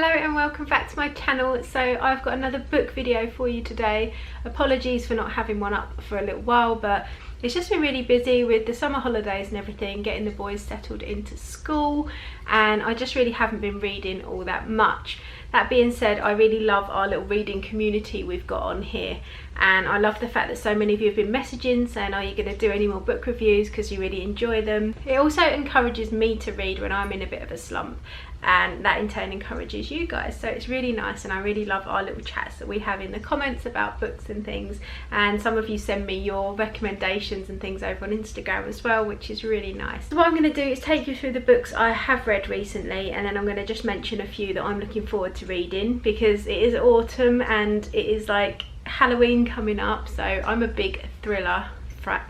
Hello and welcome back to my channel. So I've got another book video for you today. Apologies for not having one up for a little while, but it's just been really busy with the summer holidays and everything, getting the boys settled into school, and I just really haven't been reading all that much. That being said, I really love our little reading community we've got on here, and I love the fact that so many of you have been messaging saying, are you going to do any more book reviews, because you really enjoy them. It also encourages me to read when I'm in a bit of a slump, and that in turn encourages you guys, so it's really nice. And I really love our little chats that we have in the comments about books and things, and some of you send me your recommendations and things over on Instagram as well, which is really nice. So what I'm going to do is take you through the books I have read recently, and then I'm going to just mention a few that I'm looking forward to reading, because it is autumn and it is like Halloween coming up, so I'm a big thriller fan,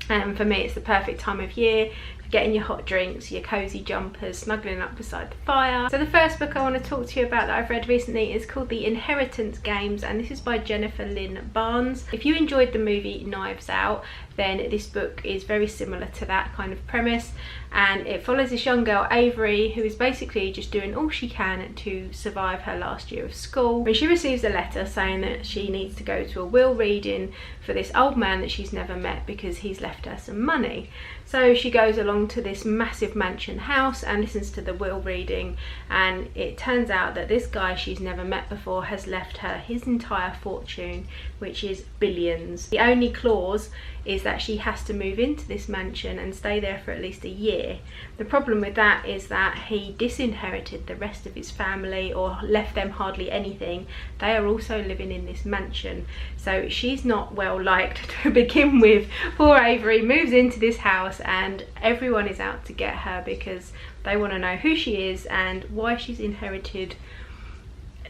and for me it's the perfect time of year. Getting your hot drinks, your cozy jumpers, snuggling up beside the fire. So the first book I want to talk to you about that I've read recently is called The Inheritance Games, and this is by Jennifer Lynn Barnes. If you enjoyed the movie Knives Out, then this book is very similar to that kind of premise, and it follows this young girl, Avery, who is basically just doing all she can to survive her last year of school. When she receives a letter saying that she needs to go to a will reading for this old man that she's never met because he's left her some money. So she goes along to this massive mansion house and listens to the will reading, and it turns out that this guy she's never met before has left her his entire fortune, which is billions. The only clause is that she has to move into this mansion and stay there for at least a year. The problem with that is that he disinherited the rest of his family, or left them hardly anything. They are also living in this mansion, so she's not well liked to begin with. Poor Avery moves into this house and everyone is out to get her because they want to know who she is and why she's inherited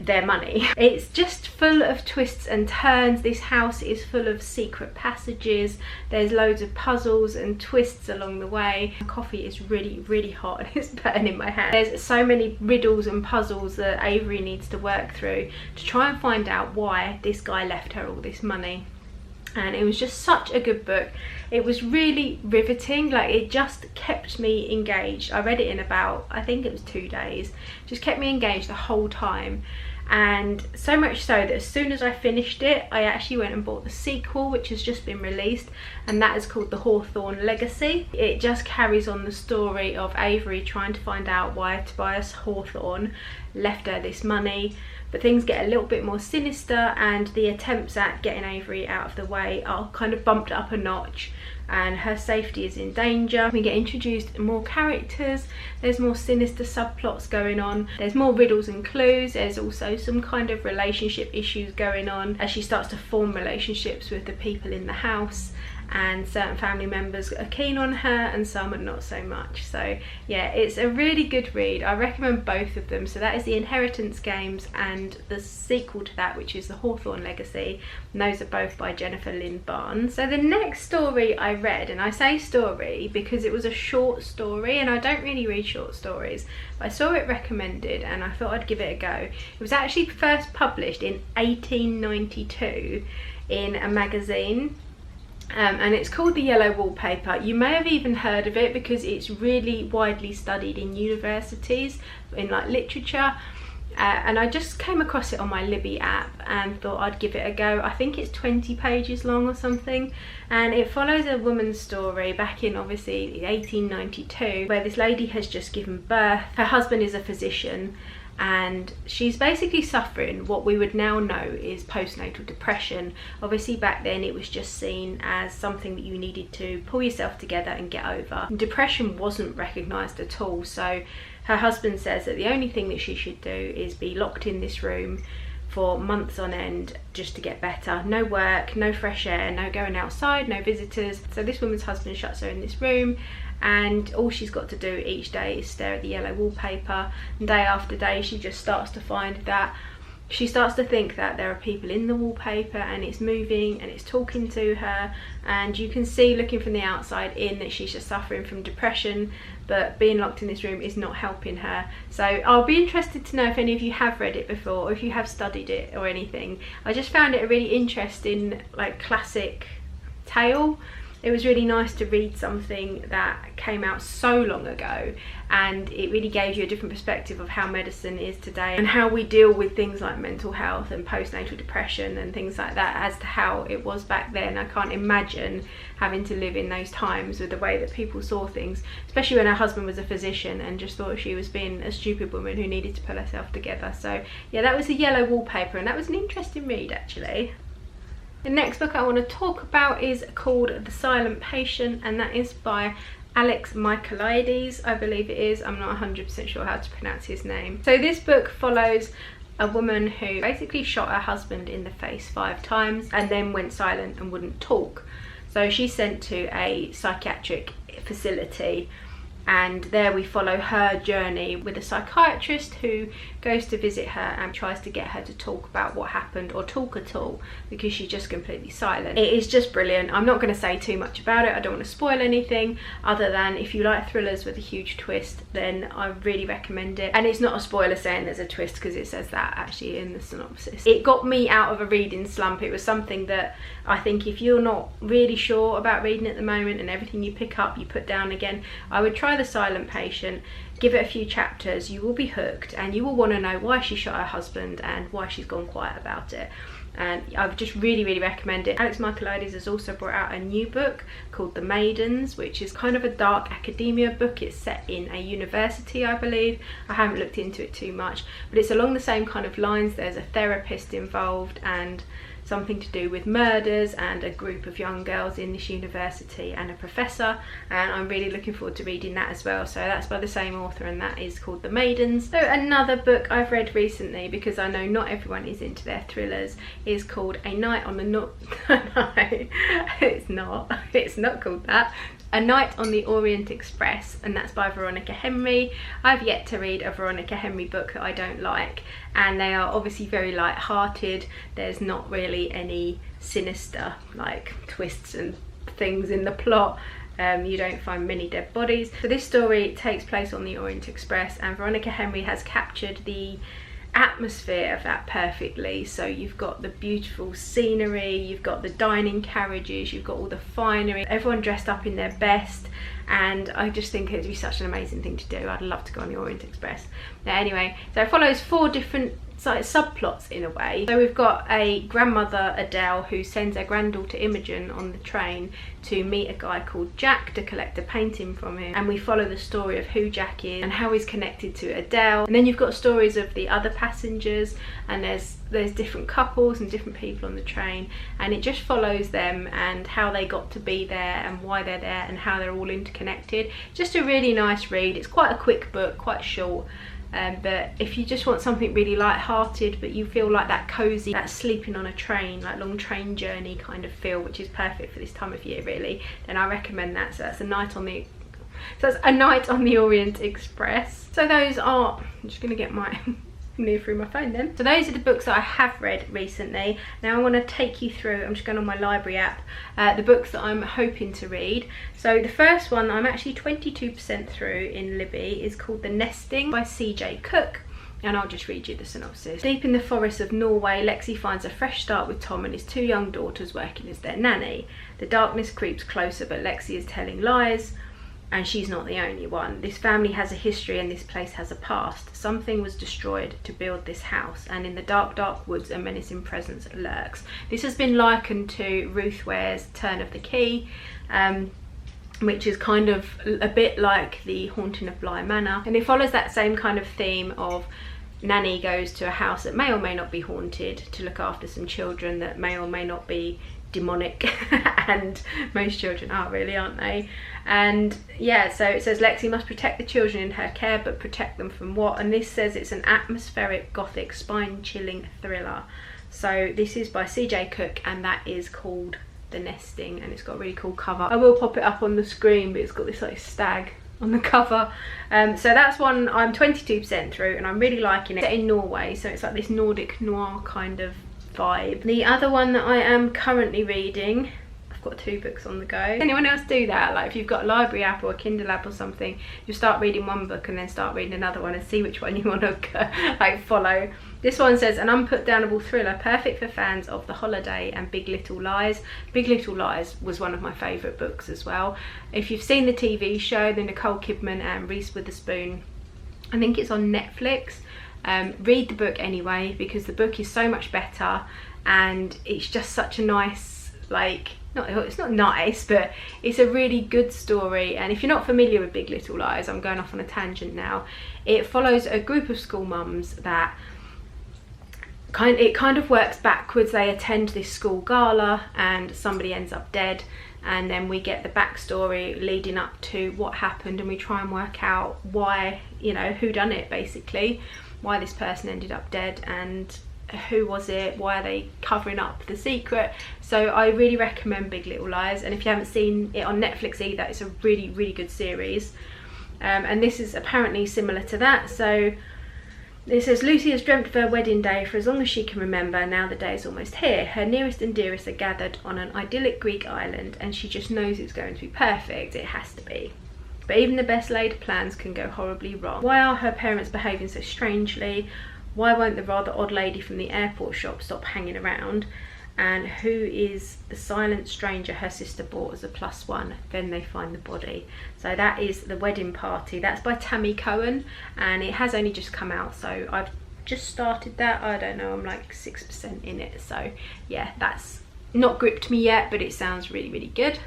their money. It's just full of twists and turns. This house is full of secret passages. There's loads of puzzles and twists along the way. The coffee is really hot and it's burning my hand. There's so many riddles and puzzles that Avery needs to work through to try and find out why this guy left her all this money. And it was just such a good book. It was really riveting, like it just kept me engaged. I read it in about, I think it was 2 days. Just kept me engaged the whole time, and so much so that as soon as I finished it, I actually went and bought the sequel, which has just been released, and that is called the Hawthorne Legacy. It just carries on the story of Avery trying to find out why Tobias Hawthorne left her this money. But things get a little bit more sinister, and the attempts at getting Avery out of the way are kind of bumped up a notch, and her safety is in danger. We get introduced more characters, there's more sinister subplots going on, there's more riddles and clues, there's also some kind of relationship issues going on as she starts to form relationships with the people in the house, and certain family members are keen on her and some are not so much. So yeah, it's a really good read. I recommend both of them. So that is The Inheritance Games and the sequel to that, which is the Hawthorne Legacy, and those are both by Jennifer Lynn Barnes. So the next story I read, and I say story because it was a short story and I don't really read short stories, but I saw it recommended and I thought I'd give it a go. It was actually first published in 1892 in a magazine, and it's called The Yellow Wallpaper. You may have even heard of it because it's really widely studied in universities, in like literature, and I just came across it on my Libby app and thought I'd give it a go. I think it's 20 pages long or something, and it follows a woman's story back in obviously 1892, where this lady has just given birth. Her husband is a physician, and she's basically suffering what we would now know is postnatal depression. Obviously back then it was just seen as something that you needed to pull yourself together and get over. Depression wasn't recognised at all, so her husband says that the only thing that she should do is be locked in this room for months on end just to get better. No work, no fresh air, no going outside, no visitors. So this woman's husband shuts her in this room, and all she's got to do each day is stare at the yellow wallpaper, and day after day she just starts to find that she starts to think that there are people in the wallpaper and it's moving and it's talking to her, and you can see looking from the outside in that she's just suffering from depression, but being locked in this room is not helping her. So I'll be interested to know if any of you have read it before or if you have studied it or anything. I just found it a really interesting, like, classic tale, it was really nice to read something that came out so long ago, and it really gave you a different perspective of how medicine is today and how we deal with things like mental health and postnatal depression and things like that as to how it was back then. I can't imagine having to live in those times with the way that people saw things, especially when her husband was a physician and just thought she was being a stupid woman who needed to pull herself together. So yeah, that was a Yellow Wallpaper, and that was an interesting read actually. The next book I want to talk about is called The Silent Patient, and that is by Alex Michaelides, I believe it is. I'm not 100% sure how to pronounce his name. So this book follows a woman who basically shot her husband in the face 5 times and then went silent and wouldn't talk. So she's sent to a psychiatric facility, and there we follow her journey with a psychiatrist who goes to visit her and tries to get her to talk about what happened or talk at all, because she's just completely silent. It is just brilliant. I'm not going to say too much about it. I don't want to spoil anything, other than if you like thrillers with a huge twist, then I really recommend it. And it's not a spoiler saying there's a twist, because it says that actually in the synopsis. It got me out of a reading slump. It was something that I think if you're not really sure about reading at the moment and everything you pick up you put down again, I would try The Silent Patient. Give it a few chapters, you will be hooked, and you will want to know why she shot her husband and why she's gone quiet about it. And I would just really recommend it. Alex Michaelides has also brought out a new book called The Maidens, which is kind of a dark academia book. It's set in a university, I believe. I haven't looked into it too much, but it's along the same kind of lines. There's a therapist involved and something to do with murders and a group of young girls in this university and a professor, and I'm really looking forward to reading that as well. So that's by the same author, and that is called The Maidens. So another book I've read recently, because I know not everyone is into their thrillers, is called A Night on the No it's not called that. A Night on the Orient Express, and that's by Veronica Henry. I've yet to read a Veronica Henry book that I don't like, and they are obviously very light-hearted. There's not really any sinister like twists and things in the plot. You don't find many dead bodies. So this story takes place on the Orient Express, and Veronica Henry has captured the atmosphere of that perfectly. So you've got the beautiful scenery, you've got the dining carriages, you've got all the finery, everyone dressed up in their best, and I just think it'd be such an amazing thing to do. I'd love to go on the Orient Express. Now anyway, so it follows 4 different subplots in a way. So we've got a grandmother, Adele, who sends her granddaughter Imogen on the train to meet a guy called Jack to collect a painting from him, and we follow the story of who Jack is and how he's connected to Adele. And then you've got stories of the other passengers, and there's different couples and different people on the train, and it just follows them and how they got to be there and why they're there and how they're all interconnected. Just a really nice read. It's quite a quick book, quite short. But if you just want something really light-hearted, but you feel like that cozy, that sleeping on a train, like long train journey kind of feel, which is perfect for this time of year really, then I recommend that. So that's A Night on the Orient Express. So those are, I'm just going to get my near through my phone then. So those are the books that I have read recently. Now I want to take you through, I'm just going on my library app, the books that I'm hoping to read. So the first one I'm actually 22% through in Libby is called The Nesting by C.J. Cook. And I'll just read you the synopsis. Deep in the forests of Norway, Lexi finds a fresh start with Tom and his 2 young daughters working as their nanny. The darkness creeps closer, but Lexi is telling lies, and she's not the only one. This family has a history and this place has a past. Something was destroyed to build this house, and in the dark woods a menacing presence lurks. This has been likened to Ruth Ware's Turn of the Key, which is kind of a bit like The Haunting of Bly Manor, and it follows that same kind of theme of nanny goes to a house that may or may not be haunted to look after some children that may or may not be demonic, and most children are really, aren't they? And yeah, so it says Lexi must protect the children in her care, but protect them from what? And this says it's an atmospheric, gothic, spine-chilling thriller. So this is by C.J. Cook, and that is called The Nesting, and it's got a really cool cover. I will pop it up on the screen, but it's got this like stag on the cover. So that's one I'm 22% through, and I'm really liking it. It's set in Norway, so it's like this Nordic noir kind of vibe. The other one that I am currently reading, I've got 2 books on the go. Anyone else do that? Like if you've got a library app or a Kindle app or something, you start reading one book and then start reading another one and see which one you want to like follow. This one says, an unputdownable thriller perfect for fans of The Holiday and Big Little Lies. Big Little Lies was one of my favourite books as well. If you've seen the TV show, the Nicole Kidman and Reese Witherspoon, I think it's on Netflix. Read the book anyway, because the book is so much better and it's just such a nice, like, it's not nice, but it's a really good story. And if you're not familiar with Big Little Lies, I'm going off on a tangent now. It follows a group of school mums that it kind of works backwards. They attend this school gala and somebody ends up dead, and then we get the backstory leading up to what happened, and we try and work out why, you know, who done it, basically, why this person ended up dead and who was it, why are they covering up the secret. So I really recommend Big Little Lies, and if you haven't seen it on Netflix either, it's a really, really good series. And this is apparently similar to that. So it says, Lucy has dreamt of her wedding day for as long as she can remember. Now the day is almost here. Her nearest and dearest are gathered on an idyllic Greek island, and she just knows it's going to be perfect. It has to be. But even the best laid plans can go horribly wrong. Why are her parents behaving so strangely? Why won't the rather odd lady from the airport shop stop hanging around? And who is the silent stranger her sister bought as a +1? Then they find the body. So that is The Wedding Party. That's by Tammy Cohen, and it has only just come out, so I've just started that. I don't know, I'm like 6% in it. So yeah, that's not gripped me yet, but it sounds really, really good.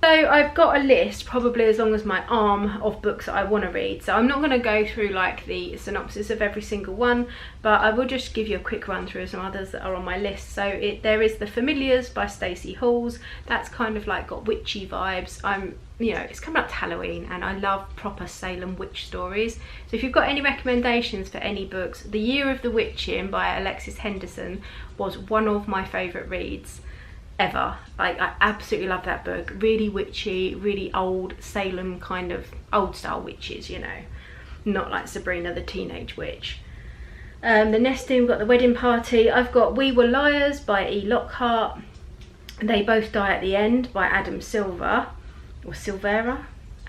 So I've got a list, probably as long as my arm, of books that I want to read. So I'm not going to go through like the synopsis of every single one, but I will just give you a quick run through some others that are on my list. So there is The Familiars by Stacey Halls. That's kind of like got witchy vibes. You know, it's coming up to Halloween and I love proper Salem witch stories. So if you've got any recommendations for any books, The Year of the Witching by Alexis Henderson was one of my favourite reads ever. Like, I absolutely love that book. Really witchy, really old Salem kind of old style witches, you know, not like Sabrina the Teenage Witch. The nesting, we've got The Wedding Party. I've got We Were Liars by E. Lockhart. They Both Die at the End by Adam Silvera.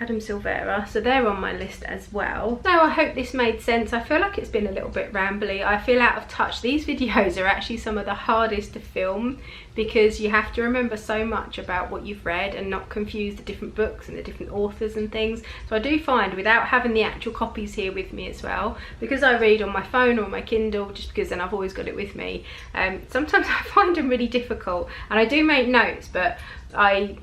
Adam Silvera. So they're on my list as well. So I hope this made sense. I feel like it's been a little bit rambly. I feel out of touch. These videos are actually some of the hardest to film because you have to remember so much about what you've read and not confuse the different books and the different authors and things. So I do find, without having the actual copies here with me as well, because I read on my phone or my Kindle, just because then I've always got it with me, sometimes I find them really difficult. And I do make notes, but I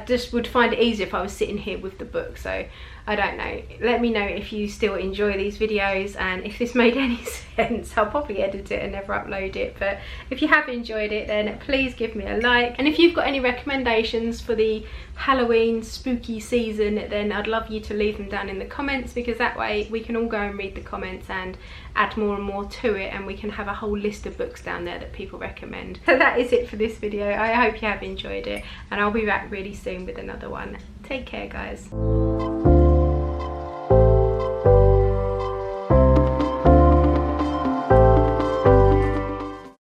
just would find it easier if I was sitting here with the book. So I don't know, let me know if you still enjoy these videos, and if this made any sense. I'll probably edit it and never upload it, but if you have enjoyed it, then please give me a like. And if you've got any recommendations for the Halloween spooky season, then I'd love you to leave them down in the comments, because that way we can all go and read the comments and add more and more to it, and we can have a whole list of books down there that people recommend. So that is it for this video. I hope you have enjoyed it, and I'll be back really soon with another one. Take care, guys.